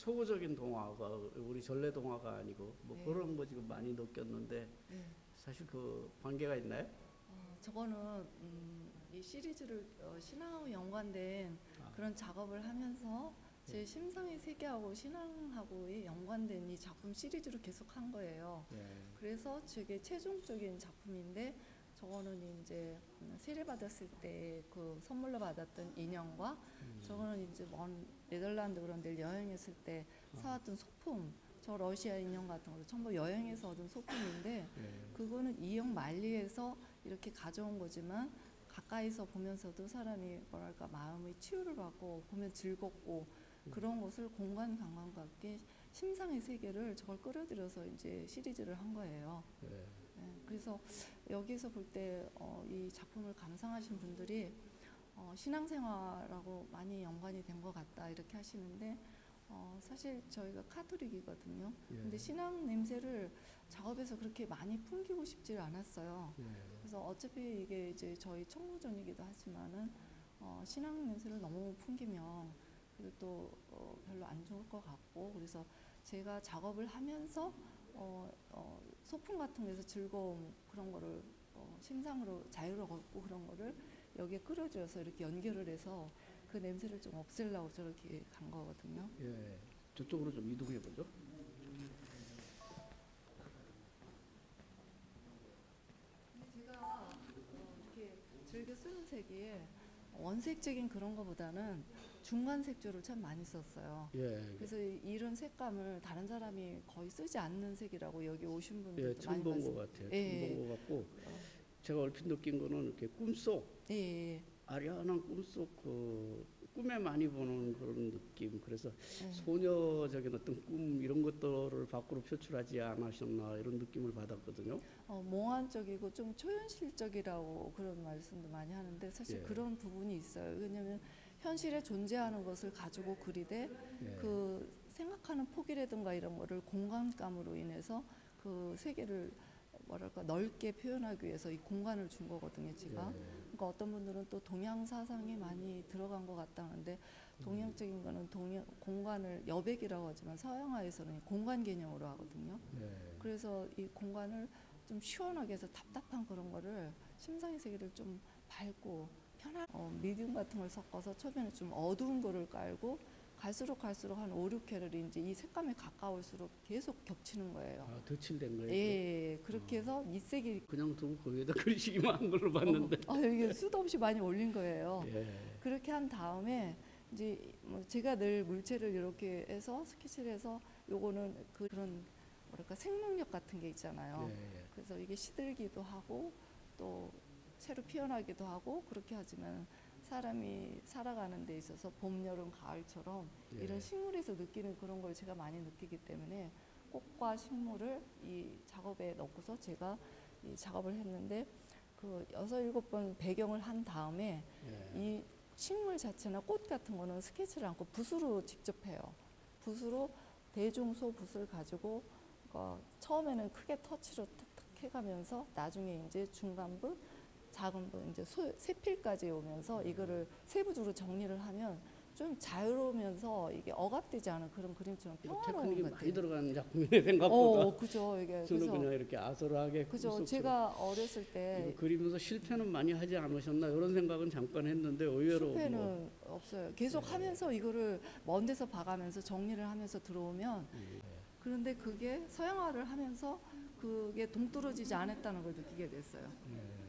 초고적인 동화가 우리 전래 동화가 아니고 뭐 네. 그런 거 지금 많이 느꼈는데 네. 사실 그 관계가 있나요? 저거는 이 시리즈를 신앙하고 연관된 그런 작업을 하면서 제 심상의 세계하고 신앙하고의 연관된 이 작품 시리즈로 계속 한 거예요. 그래서 되게 최종적인 작품인데 저거는 이제 세례 받았을 때 그 선물로 받았던 인형과 저거는 이제 먼 네덜란드 그런 데 여행했을 때 사왔던 소품, 저 러시아 인형 같은 거 전부 여행에서 얻은 소품인데 그거는 이형 만리에서 이렇게 가져온 거지만 가까이서 보면서도 사람이 뭐랄까 마음의 치유를 받고 보면 즐겁고 그런 것을 공간 감각과 함께 심상의 세계를 저걸 끌어들여서 이제 시리즈를 한 거예요. 네, 그래서 여기서 볼 때 이 작품을 감상하신 분들이 신앙생활하고 많이 연관이 된 것 같다 이렇게 하시는데 사실 저희가 카톨릭이거든요. 근데 신앙 냄새를 작업에서 그렇게 많이 풍기고 싶지를 않았어요. 그래서 어차피 이게 이제 저희 청구전이기도 하지만은 신앙 냄새를 너무 풍기면 그리고 또 별로 안 좋을 것 같고 그래서 제가 작업을 하면서 소품 같은 데서 즐거움 그런 거를 심상으로 자유롭고 그런 거를 여기에 끌어들여서 이렇게 연결을 해서 그 냄새를 좀 없애려고 저렇게 간 거거든요. 예, 저쪽으로 좀 이동해 보죠. 근데 제가 이렇게 즐겨 쓰는 색이 원색적인 그런 거보다는 중간 색조를 참 많이 썼어요. 그래서 이런 색감을 다른 사람이 거의 쓰지 않는 색이라고 여기 오신 분들도 처음 많이 본 봤어요. 것 같아요. 처음 본 것 같고 제가 얼핏 느낀 거는 이렇게 꿈속 아련한 꿈속 그 꿈에 많이 보는 그런 느낌. 그래서 소녀적인 어떤 꿈 이런 것들을 밖으로 표출하지 않으셨나 이런 느낌을 받았거든요. 몽환적이고 좀 초현실적이라고 그런 말씀도 많이 하는데 사실 그런 부분이 있어요. 왜냐하면 현실에 존재하는 것을 가지고 그리되 그 생각하는 폭이라든가 이런 거를 공간감으로 인해서 그 세계를 뭐랄까 넓게 표현하기 위해서 이 공간을 준 거거든요, 제가. 그러니까 어떤 분들은 또 동양 사상이 많이 들어간 것 같다는데 동양적인 거는 공간을 여백이라고 하지만 서양화에서는 공간 개념으로 하거든요. 그래서 이 공간을 좀 시원하게 해서 답답한 그런 거를 심상의 세계를 좀 밝고 편한 미디움 같은 걸 섞어서 처음에는 좀 어두운 거를 깔고 갈수록 한 5, 6회를 이제 이 색감에 가까울수록 계속 겹치는 거예요. 덧칠된 거예요? 예, 그렇게 해서 밑색이 그냥 두고 거기에다 그리시기만 한 걸로 봤는데. 이게 수도 없이 많이 올린 거예요. 그렇게 한 다음에 이제 뭐 제가 늘 물체를 이렇게 해서 스케치를 해서 요거는 그런 뭐랄까 생명력 같은 게 있잖아요. 그래서 이게 시들기도 하고 또 새로 피어나기도 하고 그렇게 하지만 사람이 살아가는 데 있어서 봄, 여름, 가을처럼 이런 식물에서 느끼는 그런 걸 제가 많이 느끼기 때문에 꽃과 식물을 이 작업에 넣고서 제가 이 작업을 했는데 그 6, 7번 배경을 한 다음에 이 식물 자체나 꽃 같은 거는 스케치를 않고 붓으로 직접 해요. 붓으로 대중소 붓을 가지고 처음에는 크게 터치로 탁탁 해가면서 나중에 이제 중간부 작은 부 이제 세필까지 오면서 이거를 세부적으로 정리를 하면 좀 자유로우면서 이게 억압되지 않은 그런 그림처럼 평화로운 것 테크닉이 같아요. 많이 들어가는 작품이네 생각보다. 그죠. 이게 저는 그냥 이렇게 아슬하게. 그죠. 제가 어렸을 때 그리면서 실패는 많이 하지 않으셨나 이런 생각은 잠깐 했는데 의외로 실패는 없어요. 계속 하면서 이거를 먼 데서 봐가면서 정리를 하면서 들어오면 그런데 그게 서양화를 하면서 그게 동떨어지지 않았다는 걸 느끼게 됐어요.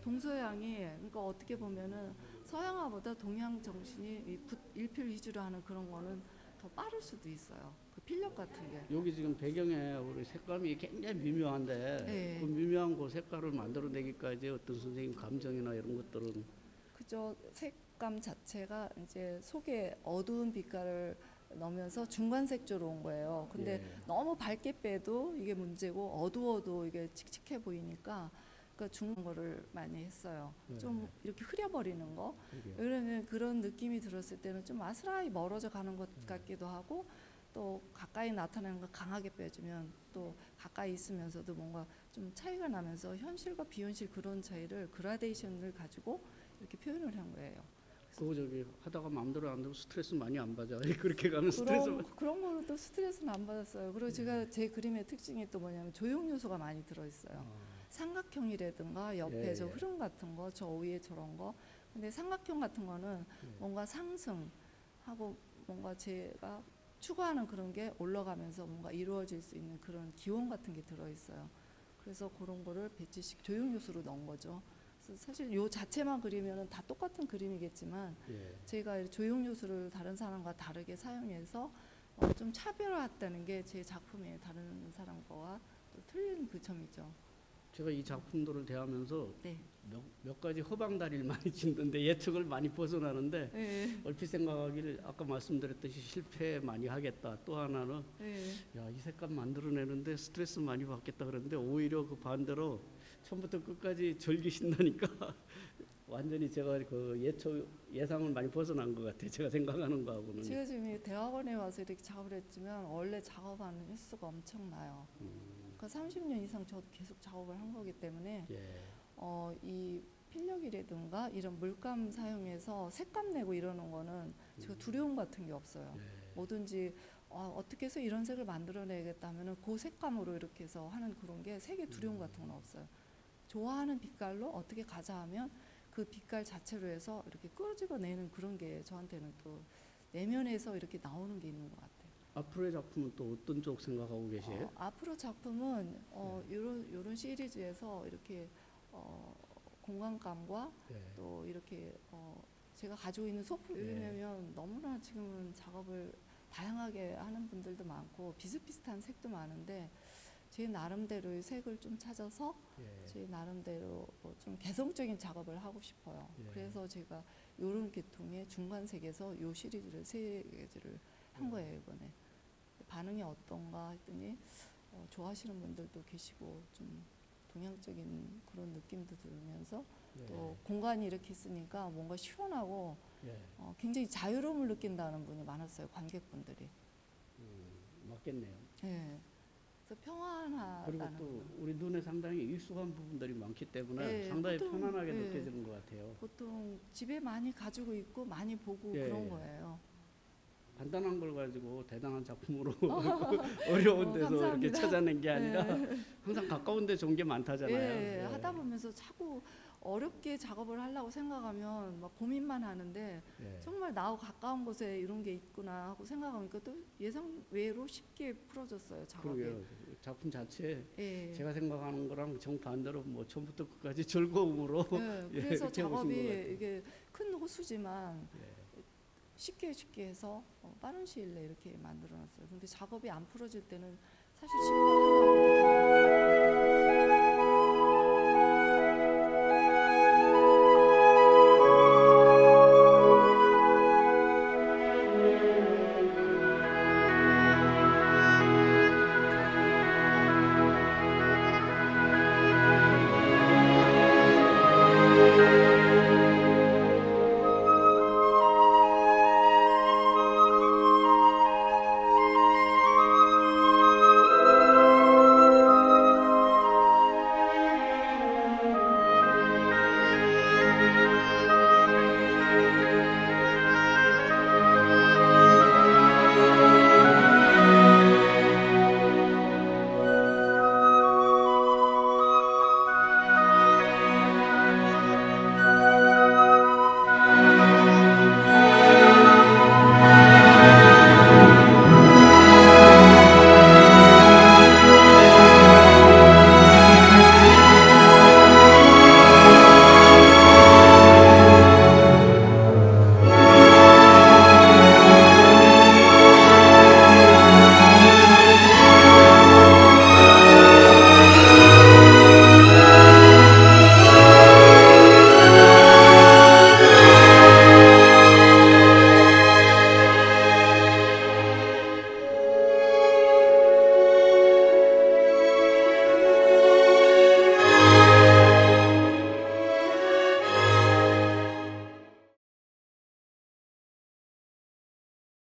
동서양이 그러니까 어떻게 보면은 서양화보다 동양 정신이 일필 위주로 하는 그런 거는 더 빠를 수도 있어요. 그 필력 같은 게. 여기 지금 배경에 우리 색감이 굉장히 미묘한데 그 미묘한 그 색깔을 만들어내기까지 어떤 선생님 감정이나 이런 것들은 그저 색감 자체가 이제 속에 어두운 빛깔을 넣으면서 중간색조로 온 거예요. 근데 너무 밝게 빼도 이게 문제고 어두워도 이게 칙칙해 보이니까 그러니까 중간 거를 많이 했어요. 좀 이렇게 흐려버리는 거. 왜냐면 그런 느낌이 들었을 때는 좀 아스라이 멀어져 가는 것 같기도 하고 또 가까이 나타나는 거 강하게 빼주면 또 가까이 있으면서도 뭔가 좀 차이가 나면서 현실과 비현실 그런 차이를 그라데이션을 가지고 이렇게 표현을 한 거예요. 그거 저기 하다가 마음대로 안 되면 스트레스 많이 안 받아. 그렇게 가면 스트레스. 그런 거는 또 스트레스는 안 받았어요. 그리고 제가 제 그림의 특징이 또 뭐냐면 조형 요소가 많이 들어있어요. 삼각형이라든가 옆에 저 흐름 같은 거, 저 위에 저런 거. 근데 삼각형 같은 거는 뭔가 상승하고 뭔가 제가 추구하는 그런 게 올라가면서 뭔가 이루어질 수 있는 그런 기원 같은 게 들어있어요. 그래서 그런 거를 배치식 조형 요소로 넣은 거죠. 그래서 사실 요 자체만 그리면은 다 똑같은 그림이겠지만 제가 조형 요소를 다른 사람과 다르게 사용해서 좀 차별화했다는 게 제 작품의 다른 사람 거와 또 틀린 그 점이죠. 제가 이 작품들을 대하면서 몇 가지 허방다리를 많이 짓는데 예측을 많이 벗어나는데 얼핏 생각하기를 아까 말씀드렸듯이 실패 많이 하겠다. 또 하나는 야, 이 색감 만들어내는데 스트레스 많이 받겠다 그러는데 오히려 그 반대로 처음부터 끝까지 즐기신다니까 완전히 제가 그 예상을 많이 벗어난 것 같아요. 제가 생각하는 거하고는. 제가 지금 대학원에 와서 이렇게 작업을 했지만 원래 작업하는 횟수가 엄청나요. 그러니까 30년 이상 저도 계속 작업을 한 거기 때문에 이 필력이라든가 이런 물감 사용해서 색감 내고 이러는 거는 제가 두려움 같은 게 없어요. 뭐든지 어떻게 해서 이런 색을 만들어내겠다 하면은 그 색감으로 이렇게 해서 하는 그런 게 색의 두려움 같은 건 없어요. 좋아하는 빛깔로 어떻게 가자 하면 그 빛깔 자체로 해서 이렇게 끄집어내는 그런 게 저한테는 또 내면에서 이렇게 나오는 게 있는 것 같아요. 앞으로의 작품은 또 어떤 쪽 생각하고 계세요? 앞으로 작품은 요런 시리즈에서 이렇게 공간감과 또 이렇게 제가 가지고 있는 소품 왜냐면 너무나 지금은 작업을 다양하게 하는 분들도 많고 비슷비슷한 색도 많은데 제 나름대로의 색을 좀 찾아서 제 나름대로 좀 개성적인 작업을 하고 싶어요. 그래서 제가 요런 계통의 중간색에서 요 시리즈를 3개를 한 거예요 이번에. 반응이 어떤가 했더니 좋아하시는 분들도 계시고 좀 동양적인 그런 느낌도 들면서 또 공간이 이렇게 있으니까 뭔가 시원하고 굉장히 자유로움을 느낀다는 분이 많았어요. 관객분들이. 맞겠네요. 네. 그래서 평안하다는 그리고 또 우리 눈에 상당히 익숙한 부분들이 많기 때문에 상당히 보통, 편안하게 느껴지는 것 같아요. 보통 집에 많이 가지고 있고 많이 보고 그런 거예요. 간단한 걸 가지고 대단한 작품으로 어려운 데서 감사합니다. 이렇게 찾아낸 게 아니라 항상 가까운 데 좋은 게 많다잖아요. 하다 보면서 자꾸 어렵게 작업을 하려고 생각하면 막 고민만 하는데 정말 나하고 가까운 곳에 이런 게 있구나 하고 생각하니까 또 예상 외로 쉽게 풀어졌어요 작업이. 그러게요. 작품 자체 제가 생각하는 거랑 정반대로 뭐 처음부터 끝까지 즐거움으로 그래서 작업이 이게 큰 호수지만 쉽게 해서 빠른 시일 내에 이렇게 만들어놨어요. 근데 작업이 안 풀어질 때는 사실 10년 하기도